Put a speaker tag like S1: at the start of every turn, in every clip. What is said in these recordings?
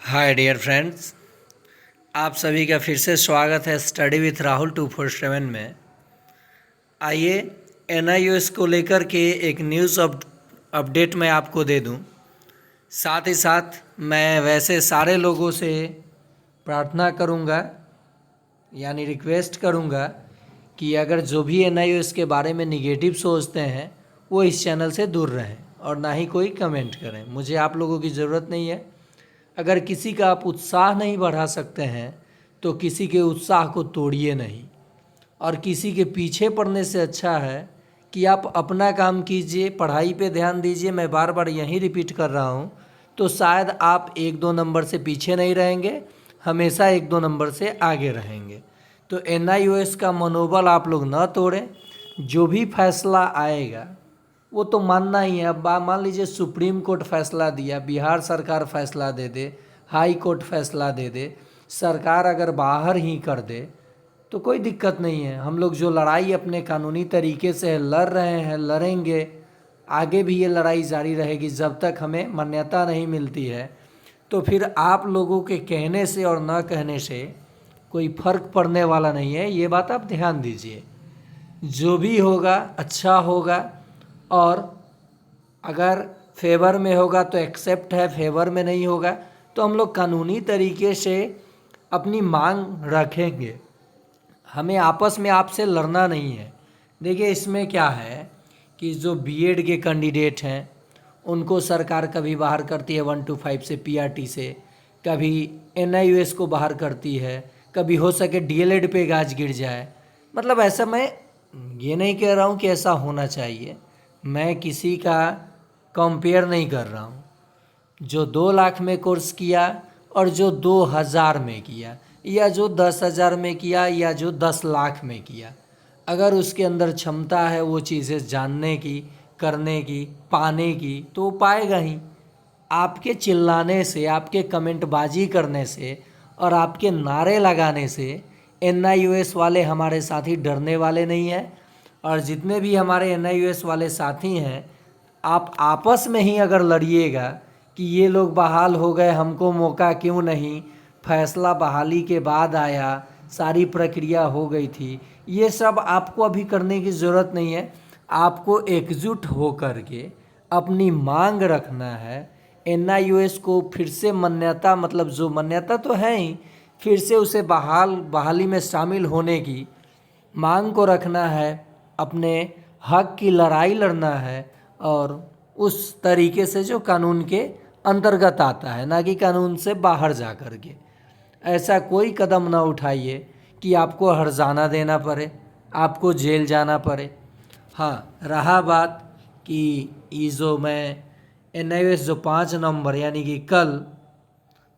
S1: Hi dear friends, आप सभी का फिर से स्वागत है स्टडी विथ राहुल 247 में। आइए एनआईओएस को लेकर के एक न्यूज़ अपडेट मैं आपको दे दूं। साथ ही साथ मैं वैसे सारे लोगों से प्रार्थना करूंगा, यानी रिक्वेस्ट करूंगा कि अगर जो भी एनआईओएस के बारे में निगेटिव सोचते हैं वो इस चैनल से दूर रहें और ना ही कोई कमेंट करें। मुझे आप लोगों की ज़रूरत नहीं है। अगर किसी का आप उत्साह नहीं बढ़ा सकते हैं तो किसी के उत्साह को तोड़िए नहीं, और किसी के पीछे पड़ने से अच्छा है कि आप अपना काम कीजिए, पढ़ाई पे ध्यान दीजिए। मैं बार बार यही रिपीट कर रहा हूँ, तो शायद आप 1-2 नंबर से पीछे नहीं रहेंगे, हमेशा 1-2 नंबर से आगे रहेंगे। तो एनआईओएस का मनोबल आप लोग न तोड़ें। जो भी फैसला आएगा वो तो मानना ही है। अब मान लीजिए सुप्रीम कोर्ट फैसला दिया, बिहार सरकार फैसला दे दे, हाई कोर्ट फैसला दे दे, सरकार अगर बाहर ही कर दे तो कोई दिक्कत नहीं है। हम लोग जो लड़ाई अपने कानूनी तरीके से लड़ रहे हैं, लड़ेंगे। आगे भी ये लड़ाई जारी रहेगी जब तक हमें मान्यता नहीं मिलती है। तो फिर आप लोगों के कहने से और न कहने से कोई फ़र्क पड़ने वाला नहीं है, ये बात आप ध्यान दीजिए। जो भी होगा अच्छा होगा, और अगर फेवर में होगा तो एक्सेप्ट है, फेवर में नहीं होगा तो हम लोग कानूनी तरीके से अपनी मांग रखेंगे। हमें आपस में आपसे लड़ना नहीं है। देखिए इसमें क्या है कि जो बीएड के कैंडिडेट हैं उनको सरकार कभी बाहर करती है 125 से, पीआरटी से, कभी एनआईओएस को बाहर करती है, कभी हो सके डीएलएड पे गाज गिर जाए। मतलब ऐसा मैं ये नहीं कह रहा हूँ कि ऐसा होना चाहिए, मैं किसी का कंपेयर नहीं कर रहा हूँ। जो 2 लाख में कोर्स किया और जो 2000 में किया, या जो 10,000 में किया, या जो 10 लाख में किया, अगर उसके अंदर क्षमता है वो चीज़ें जानने की, करने की, पाने की, तो वो पाएगा ही। आपके चिल्लाने से, आपके कमेंटबाजी करने से और आपके नारे लगाने से एनआईओएस वाले हमारे साथी डरने वाले नहीं हैं। और जितने भी हमारे एनआईओएस वाले साथी हैं, आप आपस में ही अगर लड़िएगा कि ये लोग बहाल हो गए, हमको मौका क्यों नहीं, फैसला बहाली के बाद आया, सारी प्रक्रिया हो गई थी, ये सब आपको अभी करने की ज़रूरत नहीं है। आपको एकजुट हो कर के अपनी मांग रखना है। एनआईओएस को फिर से मान्यता, मतलब जो मान्यता तो है ही, फिर से उसे बहाली में शामिल होने की मांग को रखना है। अपने हक की लड़ाई लड़ना है, और उस तरीके से जो कानून के अंतर्गत आता है, ना कि कानून से बाहर जा कर के। ऐसा कोई कदम ना उठाइए कि आपको हर्जाना देना पड़े, आपको जेल जाना पड़े। हाँ, रहा बात कि ये जो मैं एनआईओएस जो 5 नवंबर यानी कि कल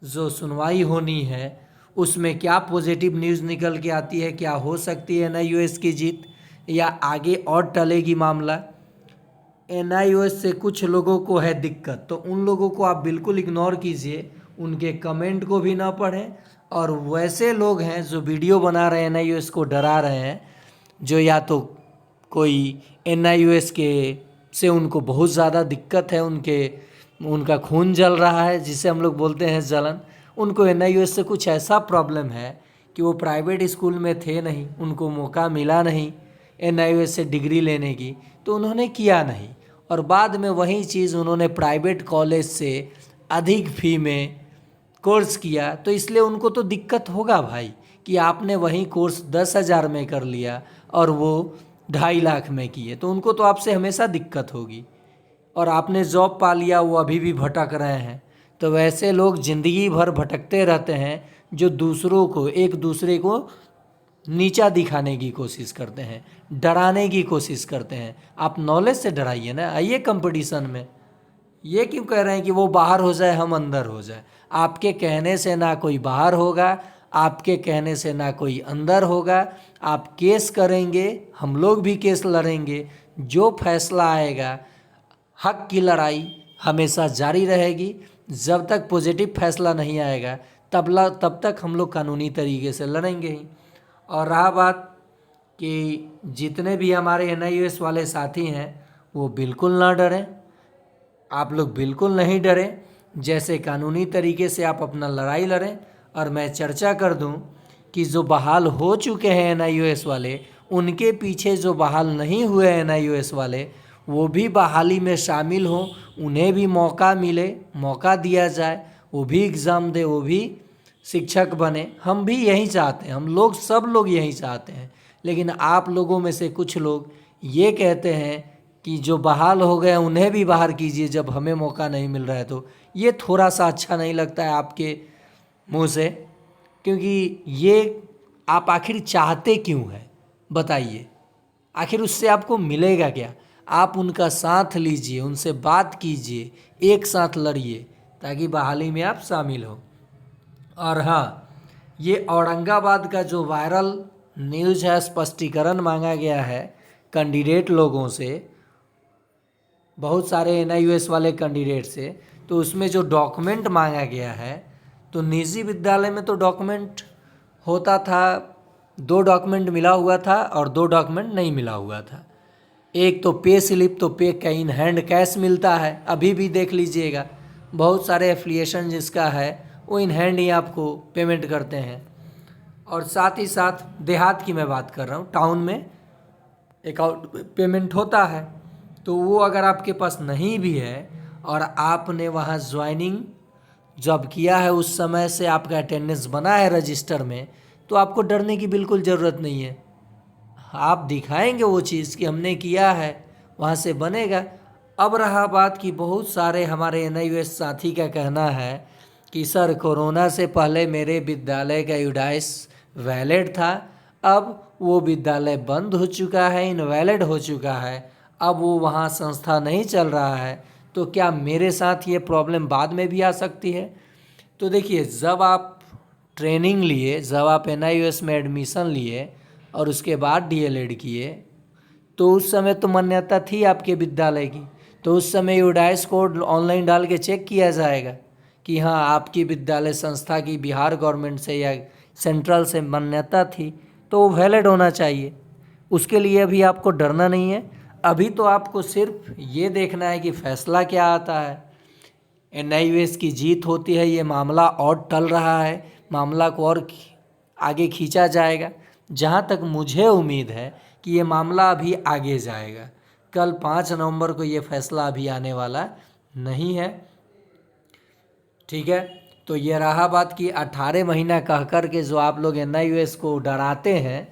S1: जो सुनवाई होनी है उसमें क्या पॉजिटिव न्यूज़ निकल के आती है, क्या हो सकती है एनआईओएस की जीत, या आगे और टलेगी मामला। एनआईओएस से कुछ लोगों को है दिक्कत, तो उन लोगों को आप बिल्कुल इग्नोर कीजिए, उनके कमेंट को भी ना पढ़ें। और वैसे लोग हैं जो वीडियो बना रहे हैं, एनआईओएस को डरा रहे हैं, जो या तो कोई एनआईओएस के से उनको बहुत ज़्यादा दिक्कत है, उनका खून जल रहा है, जिसे हम लोग बोलते हैं जलन। उनको एनआईओएस से कुछ ऐसा प्रॉब्लम है कि वो प्राइवेट स्कूल में थे नहीं, उनको मौका मिला नहीं एनआईओएस से डिग्री लेने की, तो उन्होंने किया नहीं, और बाद में वही चीज़ उन्होंने प्राइवेट कॉलेज से अधिक फ़ी में कोर्स किया, तो इसलिए उनको तो दिक्कत होगा भाई कि आपने वही कोर्स 10,000 में कर लिया और वो 2.5 लाख में किए, तो उनको तो आपसे हमेशा दिक्कत होगी। और आपने जॉब पा लिया, वो अभी भी भटक रहे हैं। तो वैसे लोग ज़िंदगी भर भटकते रहते हैं, जो दूसरों को, एक दूसरे को नीचा दिखाने की कोशिश करते हैं, डराने की कोशिश करते हैं। आप नॉलेज से डराइए ना, आइए कंपटीशन में। ये क्यों कह रहे हैं कि वो बाहर हो जाए हम अंदर हो जाए? आपके कहने से ना कोई बाहर होगा, आपके कहने से ना कोई अंदर होगा। आप केस करेंगे, हम लोग भी केस लड़ेंगे, जो फैसला आएगा, हक की लड़ाई हमेशा जारी रहेगी। जब तक पॉजिटिव फैसला नहीं आएगा तब तक हम लोग कानूनी तरीके से लड़ेंगे ही। और रहा बात कि जितने भी हमारे एनआईओएस वाले साथी हैं वो बिल्कुल ना डरें, आप लोग बिल्कुल नहीं डरें। जैसे कानूनी तरीके से आप अपना लड़ाई लड़ें। और मैं चर्चा कर दूं कि जो बहाल हो चुके हैं NIOS वाले, उनके पीछे जो बहाल नहीं हुए NIOS वाले, वो भी बहाली में शामिल हों, उन्हें भी मौका मिले, मौका दिया जाए, वो भी एग्ज़ाम दे, वो भी शिक्षक बने। हम भी यही चाहते हैं, हम लोग सब लोग यही चाहते हैं। लेकिन आप लोगों में से कुछ लोग ये कहते हैं कि जो बहाल हो गए उन्हें भी बाहर कीजिए जब हमें मौका नहीं मिल रहा है। तो ये थोड़ा सा अच्छा नहीं लगता है आपके मुंह से, क्योंकि ये आप आखिर चाहते क्यों हैं बताइए? आखिर उससे आपको मिलेगा क्या? आप उनका साथ लीजिए, उनसे बात कीजिए, एक साथ लड़िए, ताकि बहाली में आप शामिल हो। और हाँ, ये औरंगाबाद का जो वायरल न्यूज़ है, स्पष्टीकरण मांगा गया है कैंडिडेट लोगों से, बहुत सारे NIOS वाले कैंडिडेट से। तो उसमें जो डॉक्यूमेंट मांगा गया है, तो निजी विद्यालय में तो डॉक्यूमेंट होता था, 2 डॉक्यूमेंट मिला हुआ था और 2 डॉक्यूमेंट नहीं मिला हुआ था। एक तो पे स्लिप, तो पे का इन हैंड कैश मिलता है, अभी भी देख लीजिएगा। बहुत सारे एफिलिएशन जिसका है वो इन हैंड ही आपको पेमेंट करते हैं। और साथ ही साथ देहात की मैं बात कर रहा हूँ, टाउन में अकाउंट पेमेंट होता है। तो वो अगर आपके पास नहीं भी है और आपने वहाँ ज्वाइनिंग जब किया है, उस समय से आपका अटेंडेंस बना है रजिस्टर में, तो आपको डरने की बिल्कुल ज़रूरत नहीं है। आप दिखाएंगे वो चीज़ कि हमने किया है, वहाँ से बनेगा। अब रहा बात कि बहुत सारे हमारे NIOS साथी का कहना है कि सर, कोरोना से पहले मेरे विद्यालय का यूडाइस वैलिड था, अब वो विद्यालय बंद हो चुका है, इनवैलिड हो चुका है, अब वो वहाँ संस्था नहीं चल रहा है, तो क्या मेरे साथ ये प्रॉब्लम बाद में भी आ सकती है? तो देखिए, जब आप ट्रेनिंग लिए, जब आप NIOS में एडमिशन लिए और उसके बाद DLED किए, तो उस समय तो मान्यता थी आपके विद्यालय की, तो उस समय यूडाइस कोड ऑनलाइन डाल के चेक किया जाएगा कि हाँ, आपकी विद्यालय संस्था की बिहार गवर्नमेंट से या सेंट्रल से मान्यता थी, तो वो वैलिड होना चाहिए। उसके लिए अभी आपको डरना नहीं है। अभी तो आपको सिर्फ ये देखना है कि फैसला क्या आता है। NIOS की जीत होती है, ये मामला और टल रहा है, मामला को और आगे खींचा जाएगा। जहाँ तक मुझे उम्मीद है कि ये मामला अभी आगे जाएगा। कल 5 नवंबर को ये फैसला अभी आने वाला नहीं है, ठीक है। तो ये रहा बात कि 18 महीना कह कर के जो आप लोग NIOS को डराते हैं,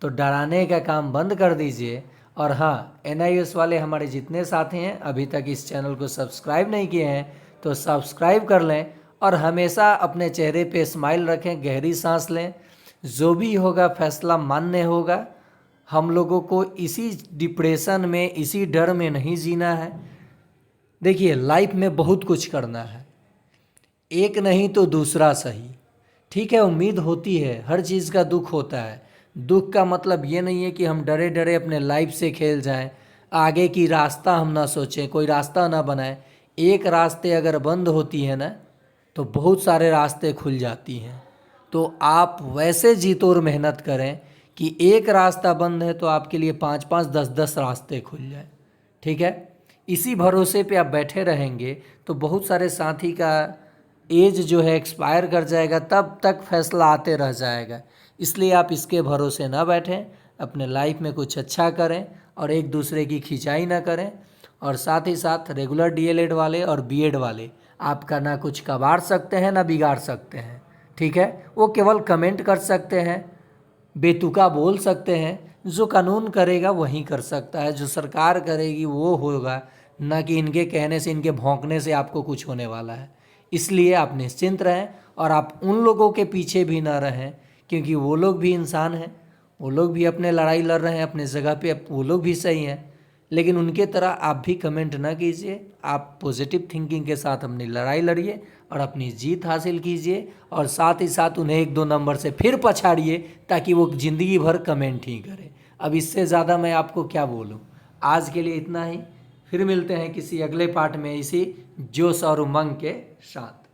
S1: तो डराने का काम बंद कर दीजिए। और हाँ, NIOS वाले हमारे जितने साथी हैं अभी तक इस चैनल को सब्सक्राइब नहीं किए हैं, तो सब्सक्राइब कर लें और हमेशा अपने चेहरे पे स्माइल रखें, गहरी सांस लें। जो भी होगा फैसला मान्य होगा। हम लोगों को इसी डिप्रेशन में, इसी डर में नहीं जीना है। देखिए, लाइफ में बहुत कुछ करना है, एक नहीं तो दूसरा सही, ठीक है। उम्मीद होती है, हर चीज़ का दुख होता है। दुख का मतलब ये नहीं है कि हम डरे डरे अपने लाइफ से खेल जाएं, आगे की रास्ता हम ना सोचें, कोई रास्ता ना बनाएं। एक रास्ते अगर बंद होती है ना, तो बहुत सारे रास्ते खुल जाती हैं। तो आप वैसे जी तोड़ मेहनत करें कि एक रास्ता बंद है तो आपके लिए 5-5, 10-10 रास्ते खुल जाए, ठीक है। इसी भरोसे पे आप बैठे रहेंगे तो बहुत सारे साथी का एज जो है एक्सपायर कर जाएगा, तब तक फैसला आते रह जाएगा। इसलिए आप इसके भरोसे ना बैठें, अपने लाइफ में कुछ अच्छा करें और एक दूसरे की खिंचाई ना करें। और साथ ही साथ रेगुलर DLED वाले और BEd वाले आपका ना कुछ कबाड़ सकते हैं ना बिगाड़ सकते हैं, ठीक है। वो केवल कमेंट कर सकते हैं, बेतुका बोल सकते हैं। जो कानून करेगा वही कर सकता है, जो सरकार करेगी वो होगा, ना कि इनके कहने से, इनके भौंकने से आपको कुछ होने वाला है। इसलिए आप निश्चिंत रहें और आप उन लोगों के पीछे भी ना रहें, क्योंकि वो लोग भी इंसान हैं, वो लोग भी अपने लड़ाई लड़ रहे हैं अपने जगह पे, वो लोग भी सही हैं। लेकिन उनके तरह आप भी कमेंट ना कीजिए, आप पॉजिटिव थिंकिंग के साथ अपनी लड़ाई लड़िए और अपनी जीत हासिल कीजिए। और साथ ही साथ उन्हें 1-2 नंबर से फिर पछाड़िए, ताकि वो ज़िंदगी भर कमेंट ही करें। अब इससे ज़्यादा मैं आपको क्या बोलूँ। आज के लिए इतना ही, फिर मिलते हैं किसी अगले पार्ट में इसी जोश और उमंग के साथ।